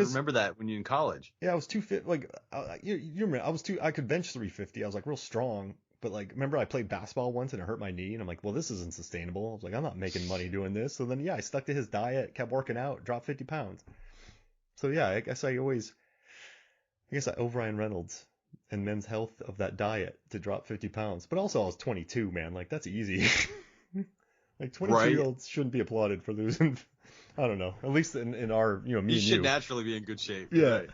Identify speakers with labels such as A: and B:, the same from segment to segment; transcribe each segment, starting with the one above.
A: I remember that when you're in college.
B: Yeah, I was 250. Like, you remember, I could bench 350. I was like real strong. But like, remember I played basketball once and it hurt my knee, and I'm like, well, this isn't sustainable. I was like, I'm not making money doing this. So then, yeah, I stuck to his diet, kept working out, dropped 50 pounds. So yeah, I guess I owe Ryan Reynolds and Men's Health of that diet to drop 50 pounds. But also I was 22, man. Like, that's easy. Like, 22-year-olds shouldn't be applauded for losing. I don't know. At least in our, me and you.
A: You should naturally be in good shape.
B: Yeah.
A: Right.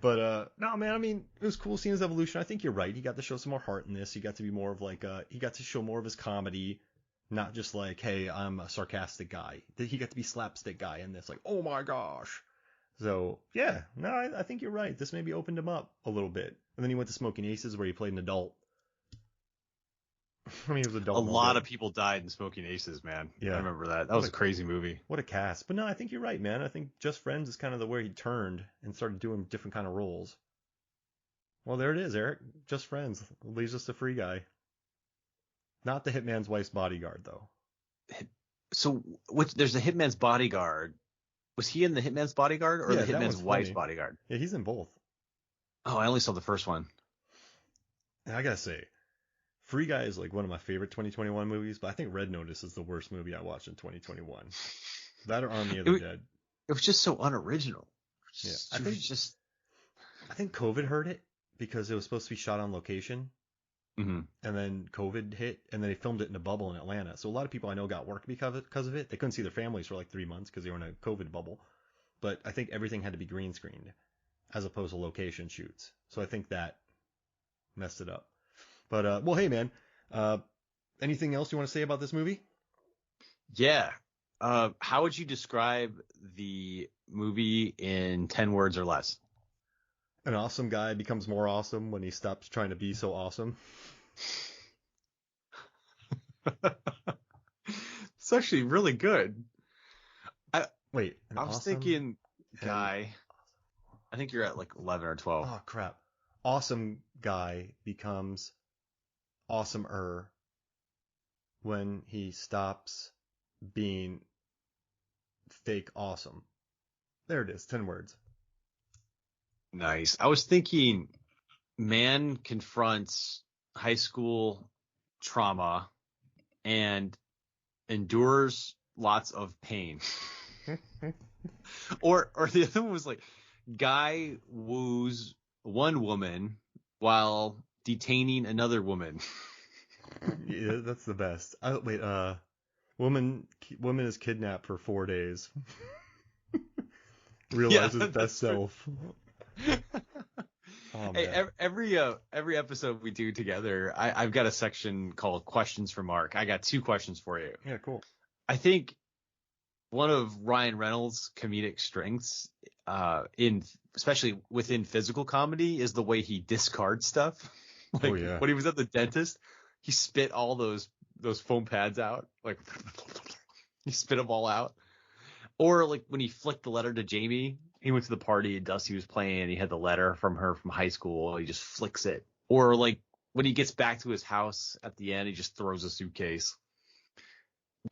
B: But no, man. I mean, it was cool seeing his evolution. I think you're right. He got to show some more heart in this. He got to be more of like he got to show more of his comedy, not just like, hey, I'm a sarcastic guy. He got to be slapstick guy in this. Like, oh my gosh. So yeah, no, I think you're right. This maybe opened him up a little bit. And then he went to Smoking Aces where he played an adult. I mean, he was an adult.
A: A lot of people died in Smoking Aces, man. Yeah, I remember that. That was a crazy movie.
B: What a cast. But no, I think you're right, man. I think Just Friends is kind of the way he turned and started doing different kind of roles. Well, there it is, Eric. Just Friends leaves us a free guy. Not the Hitman's Wife's Bodyguard, though.
A: So, there's the Hitman's Bodyguard. Was he in the Hitman's Bodyguard or the Hitman's Wife's Bodyguard?
B: Yeah, he's in both.
A: Oh, I only saw the first one.
B: And I gotta say, Free Guy is like one of my favorite 2021 movies, but I think Red Notice is the worst movie I watched in 2021. That or Army of the Dead.
A: It was just so unoriginal.
B: Yeah, I think COVID hurt it because it was supposed to be shot on location.
A: Mm-hmm.
B: And then COVID hit, and then they filmed it in a bubble in Atlanta. So a lot of people I know got work because of it. They couldn't see their families for like 3 months because they were in a COVID bubble. But I think everything had to be green screened as opposed to location shoots. So I think that messed it up. But, well, hey, man, anything else you want to say about this movie?
A: Yeah. How would you describe the movie in 10 words or less?
B: An awesome guy becomes more awesome when he stops trying to be so awesome.
A: It's actually really good.
B: I was
A: thinking guy. I think you're at like 11 or 12.
B: Oh, crap. Awesome guy becomes awesomer when he stops being fake awesome. There it is, 10 words.
A: Nice. I was thinking man confronts high school trauma and endures lots of pain. or the other one was like guy woos one woman while detaining another woman.
B: Yeah, that's the best. Woman is kidnapped for 4 days. Realizes best self. Oh,
A: hey, every episode we do together, I've got a section called Questions for Mark. I got 2 questions for you.
B: Yeah, cool.
A: I think one of Ryan Reynolds' comedic strengths, especially within physical comedy, is the way he discards stuff. When he was at the dentist, he spit all those foam pads out. Like he spit them all out. Or like when he flicked the letter to Jamie, he went to the party and Dusty was playing and he had the letter from her from high school. He just flicks it. Or like when he gets back to his house at the end, he just throws a suitcase.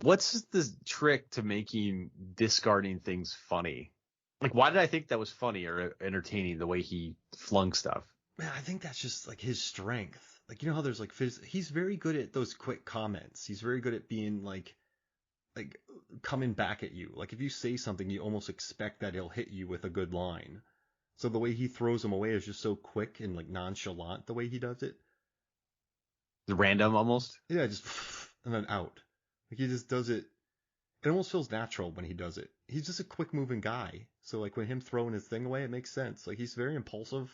A: What's the trick to making discarding things funny? Like, why did I think that was funny or entertaining the way he flung stuff?
B: Man, I think that's just like his strength. Like, you know how there's like he's very good at those quick comments. He's very good at being like coming back at you. Like if you say something, you almost expect that he'll hit you with a good line. So the way he throws them away is just so quick and like nonchalant the way he does it.
A: Random almost?
B: Yeah, just and then out. Like he just does it. It almost feels natural when he does it. He's just a quick moving guy. So like when him throwing his thing away, it makes sense. Like he's very impulsive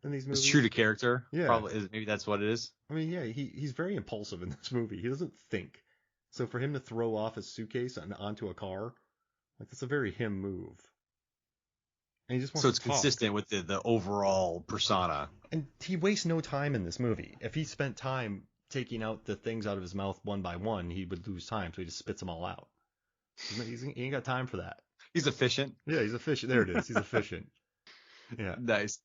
B: in these movies.
A: It's true to character.
B: Yeah.
A: Probably maybe that's what it is.
B: I mean, yeah, he's very impulsive in this movie. He doesn't think. So for him to throw off his suitcase and onto a car, like that's a very him move. And he just wants
A: so it's
B: to talk.
A: Consistent with the overall persona.
B: And he wastes no time in this movie. If he spent time taking out the things out of his mouth one by one, he would lose time. So he just spits them all out. He ain't got time for that.
A: He's efficient.
B: Yeah, he's efficient. There it is. He's efficient. Yeah.
A: Nice.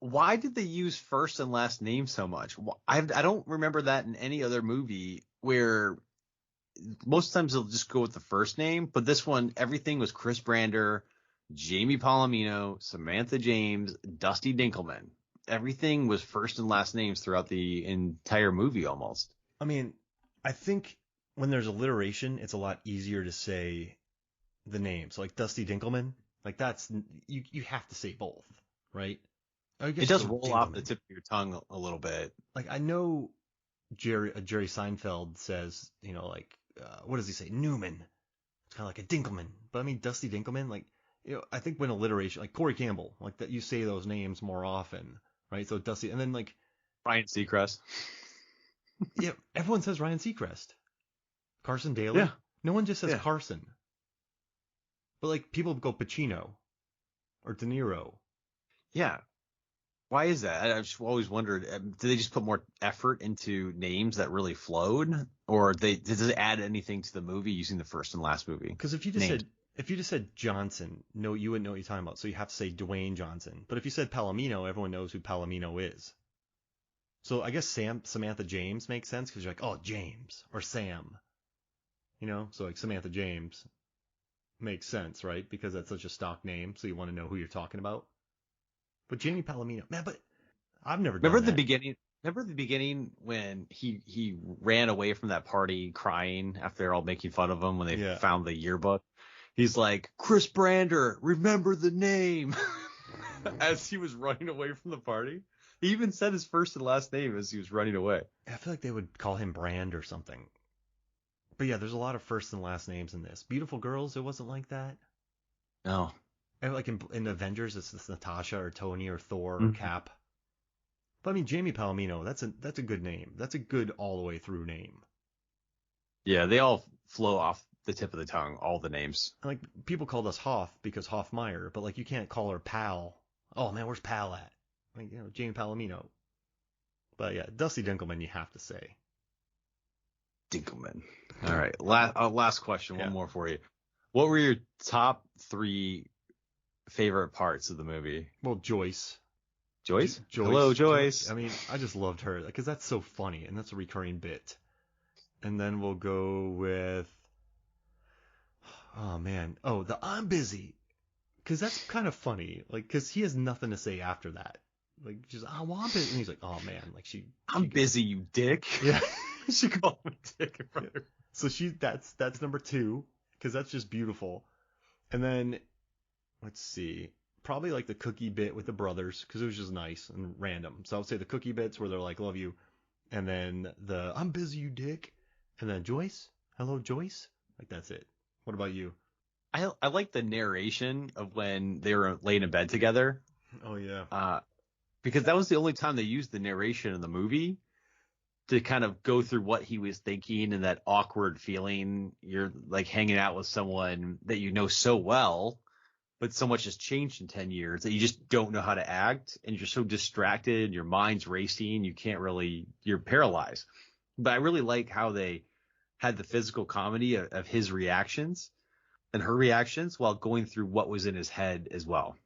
A: Why did they use first and last name so much? I don't remember that in any other movie where most times they'll just go with the first name, but this one, everything was Chris Brander, Jamie Palomino, Samantha James, Dusty Dinkelman. Everything was first and last names throughout the entire movie almost.
B: I mean, I think when there's alliteration, it's a lot easier to say the names. So like Dusty Dinkelman, like that's you have to say both, right? I guess
A: It does roll
B: Dinkelman.
A: off the tip of your tongue a little bit.
B: Like I know Jerry Seinfeld says, what does he say? Newman. It's kind of like a Dinkelman, but I mean Dusty Dinkelman, like I think when alliteration, like Corey Campbell, like that, you say those names more often, right? So Dusty, and then like
A: Ryan Seacrest.
B: Yeah, everyone says Ryan Seacrest. Carson Daly.
A: Yeah.
B: No one just says Carson. But like people go Pacino or De Niro.
A: Yeah. Why is that? I've just always wondered, do they just put more effort into names that really flowed? Or does it add anything to the movie using the first and last movie?
B: Because if you just said Johnson, no, you wouldn't know what you're talking about. So you have to say Dwayne Johnson. But if you said Palomino, everyone knows who Palomino is. So I guess Samantha James makes sense because you're like, oh, James or Sam. So like Samantha James makes sense, right? Because that's such a stock name, so you want to know who you're talking about. But Jamie Palomino, man, but I've never done that.
A: Remember the beginning when he ran away from that party crying after they're all making fun of him when they found the yearbook? He's like, Chris Brander, remember the name, as he was running away from the party. He even said his first and last name as he was running away.
B: I feel like they would call him Brand or something. But yeah, there's a lot of first and last names in this. Beautiful Girls, it wasn't like that.
A: No.
B: And like in Avengers, it's this Natasha or Tony or Thor or Cap. But I mean, Jamie Palomino, that's a good name. That's a good all the way through name.
A: Yeah, they all flow off the tip of the tongue, all the names.
B: Like people called us Hoff because Hofmeyer, but like you can't call her Pal. Oh man, where's Pal at? Like, Jamie Palomino. But yeah, Dusty Dinkelman, you have to say.
A: Dinkelman. All right. Last question. One more for you. What were your top 3 favorite parts of the movie?
B: Well, Joyce.
A: Joyce? Hello, Joyce.
B: I mean, I just loved her because that's so funny and that's a recurring bit. And then we'll go with, the I'm busy. Because that's kind of funny. Like, because he has nothing to say after that. Like, just, I'm busy. And he's like, oh man, like
A: I'm busy, you dick.
B: Yeah.
A: She called him a dick in front of her.
B: So that's number 2, because that's just beautiful. And then, let's see, probably like the cookie bit with the brothers, because it was just nice and random. So I would say the cookie bits where they're like, love you. And then the I'm busy, you dick. And then Joyce, hello, Joyce. Like, that's it. What about you?
A: I like the narration of when they were laying in bed together.
B: Oh, yeah.
A: Because that was the only time they used the narration in the movie to kind of go through what he was thinking and that awkward feeling. You're like hanging out with someone that you know so well, but so much has changed in 10 years that you just don't know how to act, and you're so distracted, your mind's racing, you're paralyzed. But I really like how they had the physical comedy of his reactions and her reactions while going through what was in his head as well.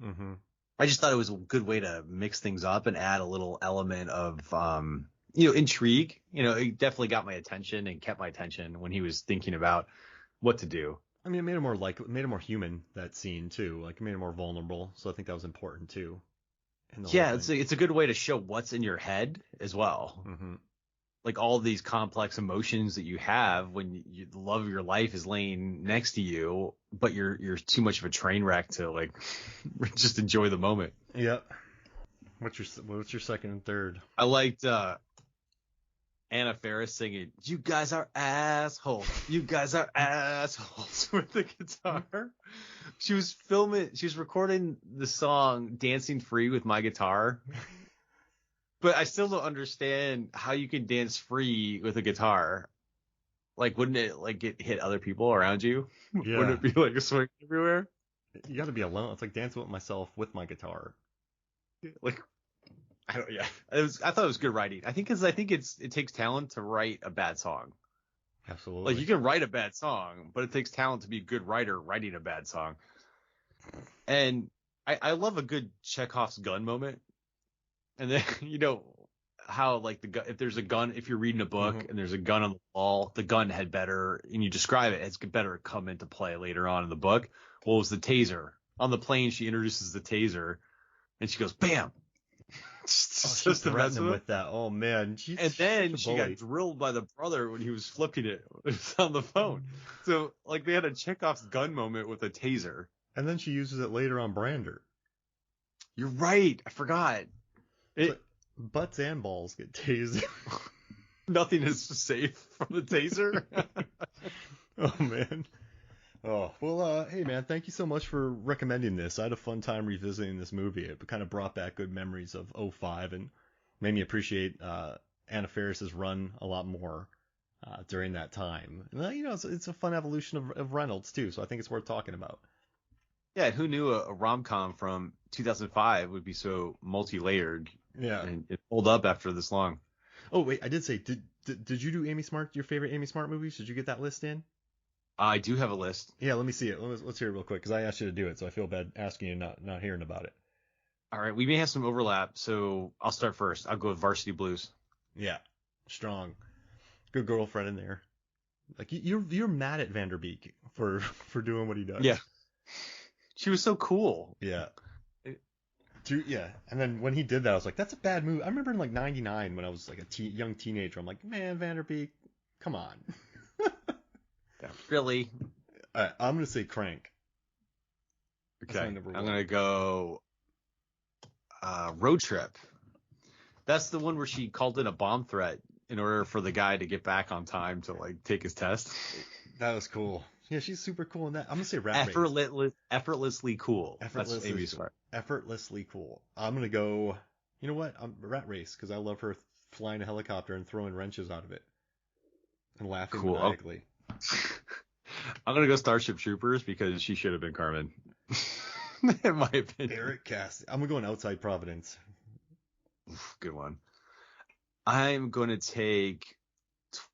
B: Mm-hmm.
A: I just thought it was a good way to mix things up and add a little element of, intrigue. It definitely got my attention and kept my attention when he was thinking about what to do.
B: I mean, it made him more human, that scene too. Like, it made him more vulnerable. So I think that was important too.
A: Yeah, it's a good way to show what's in your head as well.
B: Mm-hmm.
A: Like all these complex emotions that you have when the love of your life is laying next to you, but you're too much of a train wreck to like just enjoy the moment.
B: Yep. What's your second and third?
A: I liked Anna Faris singing, "You guys are assholes. You guys are assholes," with the guitar. She was recording the song Dancing Free with My Guitar. But I still don't understand how you can dance free with a guitar. Like, wouldn't it like hit other people around you?
B: Yeah.
A: Wouldn't it be like a swing everywhere?
B: You got to be alone. It's like dancing with myself with my guitar.
A: Like, I thought it was good writing. I think it takes talent to write a bad song.
B: Absolutely.
A: Like, you can write a bad song, but it takes talent to be a good writer writing a bad song. And I love a good Chekhov's gun moment. And then, how like if there's a gun, if you're reading a book and there's a gun on the wall, the gun had better, and you describe it as better come into play later on in the book. Well, it was the taser on the plane, she introduces the taser, and she goes, "Bam!"
B: She threatened him with that. Oh man,
A: and then she got drilled by the brother when he was flipping it. It was on the phone. So like they had a Chekhov's gun moment with a taser.
B: And then she uses it later on Brander.
A: You're right. I forgot.
B: Butts and balls get tased.
A: Nothing is safe from the taser.
B: Oh man. Oh, well, hey man, thank you so much for recommending this. I had a fun time revisiting this movie. It kind of brought back good memories of '05 and made me appreciate Anna Faris's run a lot more during that time. And, you know, it's a fun evolution of Reynolds too, so I think it's worth talking about.
A: Yeah, who knew a rom-com from 2005 would be so multi-layered?
B: Yeah,
A: and it pulled up after this long.
B: Oh wait, I did say, did you do Amy Smart? Your favorite Amy Smart movies? Did you get that list in?
A: I do have a list.
B: Yeah, let me see it. Let's hear it real quick because I asked you to do it, so I feel bad asking you not hearing about it.
A: All right, we may have some overlap, so I'll start first. I'll go with Varsity Blues.
B: Yeah, strong, good girlfriend in there. Like you're mad at Vanderbeek for doing what he does.
A: Yeah, she was so cool.
B: Yeah. Yeah, and then when he did that, I was like, that's a bad movie. I remember in like '99 when I was like a young teenager, I'm like, man, Vanderbeek, come on.
A: Yeah, really?
B: I'm gonna say Crank.
A: Okay, I'm gonna go Road Trip. That's the one where she called in a bomb threat in order for the guy to get back on time to like take his test.
B: That was cool. Yeah, she's super cool in that. I'm gonna say Rat Race.
A: Effortlessly cool. That's Amy Smart.
B: Effortlessly cool. I'm gonna go. You know what? Rat Race because I love her flying a helicopter and throwing wrenches out of it and laughing maniacally.
A: I'm gonna go Starship Troopers because she should have been Carmen. In my opinion.
B: Eric Cassidy. I'm gonna go on Outside Providence.
A: Good one. I'm gonna take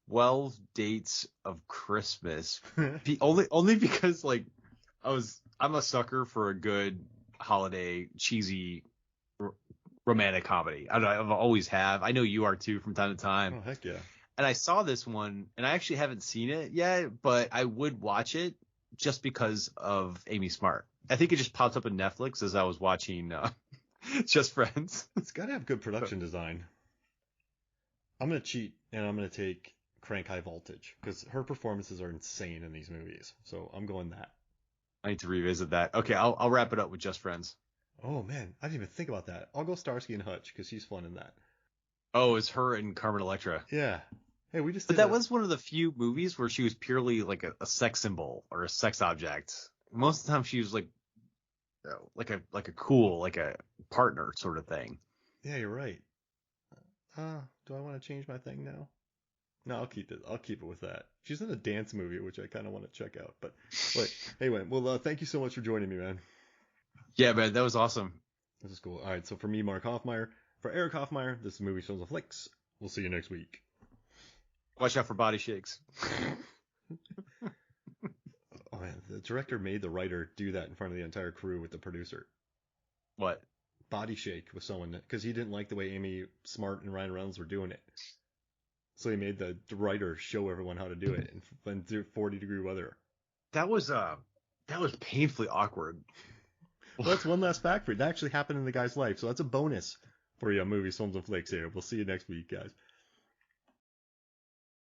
A: 12 Dates of Christmas. only because like I'm a sucker for a good holiday cheesy romantic comedy. I've always have. I know you are too from time to time.
B: Oh heck yeah.
A: And I saw this one, and I actually haven't seen it yet, but I would watch it just because of Amy Smart. I think it just popped up on Netflix as I was watching Just Friends.
B: It's got to have good production design. I'm going to cheat, and I'm going to take Crank High Voltage, because her performances are insane in these movies. So I'm going that.
A: I need to revisit that. Okay, I'll wrap it up with Just Friends.
B: Oh, man. I didn't even think about that. I'll go Starsky and Hutch, because she's fun in that.
A: Oh, it's her and Carmen Electra.
B: Yeah. Hey, we just.
A: But that was one of the few movies where she was purely like a sex symbol or a sex object. Most of the time, she was like a cool, like a partner sort of thing.
B: Yeah, you're right. Do I want to change my thing now? No, I'll keep it. I'll keep it with that. She's in a dance movie, which I kind of want to check out. But anyway, well, thank you so much for joining me, man.
A: Yeah, man, that was awesome.
B: This is cool. All right, so for me, Mark Hofmeyer, for Erik Hofmeyer, this is Movie Films and Flicks. We'll see you next week.
A: Watch out for body shakes.
B: Oh man, the director made the writer do that in front of the entire crew with the producer.
A: What?
B: Body shake with someone because he didn't like the way Amy Smart and Ryan Reynolds were doing it. So he made the writer show everyone how to do it in 40-degree weather.
A: That was painfully awkward.
B: Well, that's one last fact for you. That actually happened in the guy's life, so that's a bonus for you on Movies, Films, and Flicks here. We'll see you next week, guys.